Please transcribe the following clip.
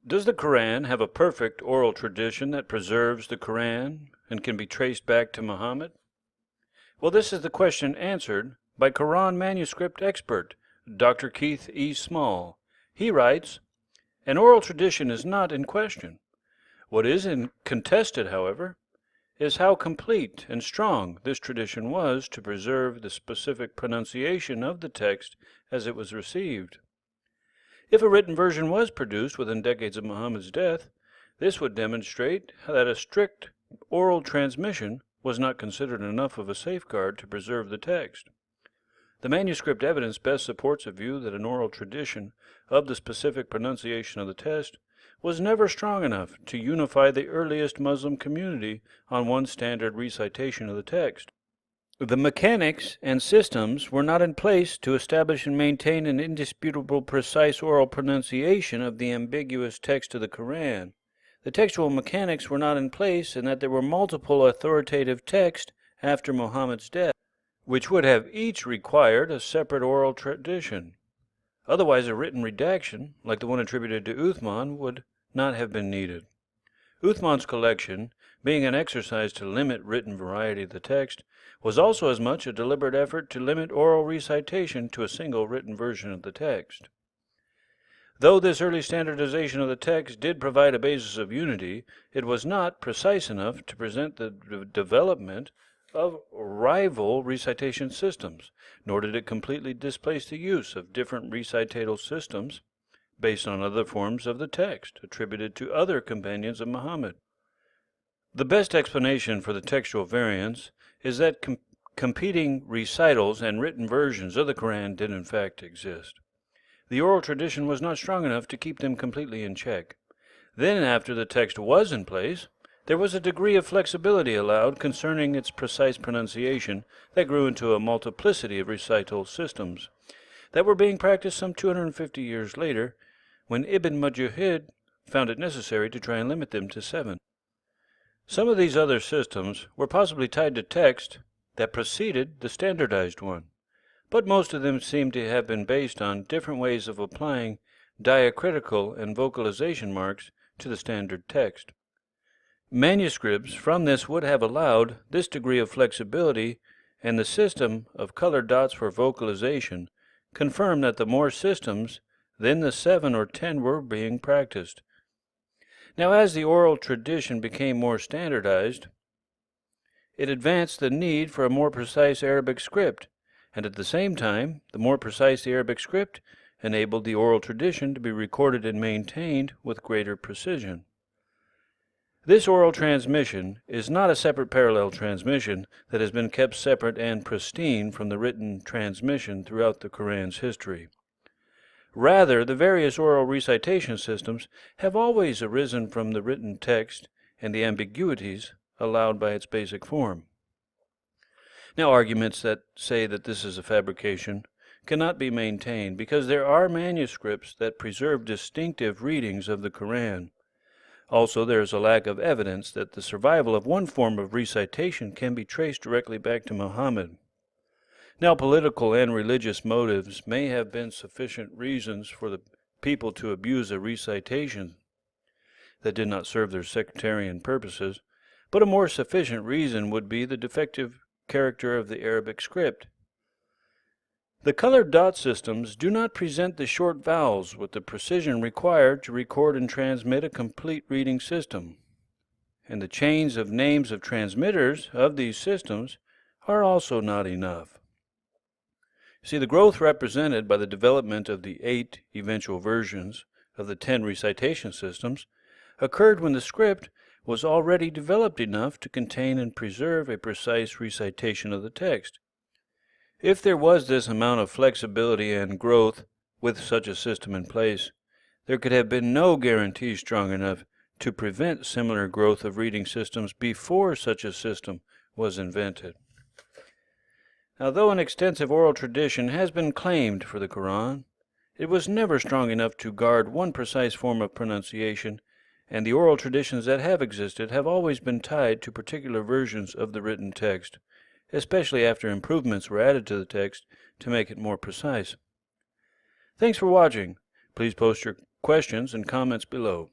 Does the Quran have a perfect oral tradition that preserves the Quran and can be traced back to Muhammad? Well, this is the question answered by Quran manuscript expert Dr. Keith E. Small. He writes, "An oral tradition is not in question. What is contested, however, is how complete and strong this tradition was to preserve the specific pronunciation of the text as it was received. If a written version was produced within decades of Muhammad's death, this would demonstrate that a strict oral transmission was not considered enough of a safeguard to preserve the text. The manuscript evidence best supports a view that an oral tradition of the specific pronunciation of the text was never strong enough to unify the earliest Muslim community on one standard recitation of the text. The mechanics and systems were not in place to establish and maintain an indisputable precise oral pronunciation of the ambiguous text of the Quran. The textual mechanics were not in place in that there were multiple authoritative texts after Muhammad's death, which would have each required a separate oral tradition. Otherwise, a written redaction, like the one attributed to Uthman, would not have been needed. Uthman's collection, being an exercise to limit written variety of the text, was also as much a deliberate effort to limit oral recitation to a single written version of the text. Though this early standardization of the text did provide a basis of unity, it was not precise enough to present the development of rival recitation systems, nor did it completely displace the use of different recitatal systems based on other forms of the text attributed to other companions of Muhammad. The best explanation for the textual variance is that competing recitals and written versions of the Quran did in fact exist. The oral tradition was not strong enough to keep them completely in check. Then, after the text was in place, there was a degree of flexibility allowed concerning its precise pronunciation that grew into a multiplicity of recital systems that were being practiced some 250 years later, when Ibn Mujahid found it necessary to try and limit them to 7. Some of these other systems were possibly tied to text that preceded the standardized one, but most of them seem to have been based on different ways of applying diacritical and vocalization marks to the standard text. Manuscripts from this would have allowed this degree of flexibility, and the system of colored dots for vocalization confirmed that the more systems than the 7 or 10 were being practiced. Now, as the oral tradition became more standardized, it advanced the need for a more precise Arabic script, and at the same time, the more precise the Arabic script enabled the oral tradition to be recorded and maintained with greater precision. This oral transmission is not a separate parallel transmission that has been kept separate and pristine from the written transmission throughout the Quran's history. Rather, the various oral recitation systems have always arisen from the written text and the ambiguities allowed by its basic form. Now, arguments that say that this is a fabrication cannot be maintained because there are manuscripts that preserve distinctive readings of the Quran. Also, there is a lack of evidence that the survival of one form of recitation can be traced directly back to Muhammad. Now, political and religious motives may have been sufficient reasons for the people to abuse a recitation that did not serve their sectarian purposes, but a more sufficient reason would be the defective character of the Arabic script. The colored dot systems do not present the short vowels with the precision required to record and transmit a complete reading system, and the chains of names of transmitters of these systems are also not enough. See, the growth represented by the development of the 8 eventual versions of the 10 recitation systems occurred when the script was already developed enough to contain and preserve a precise recitation of the text. If there was this amount of flexibility and growth with such a system in place, there could have been no guarantee strong enough to prevent similar growth of reading systems before such a system was invented. Now, though an extensive oral tradition has been claimed for the Quran, it was never strong enough to guard one precise form of pronunciation, and the oral traditions that have existed have always been tied to particular versions of the written text, especially after improvements were added to the text to make it more precise. Thanks for watching. Please post your questions and comments below.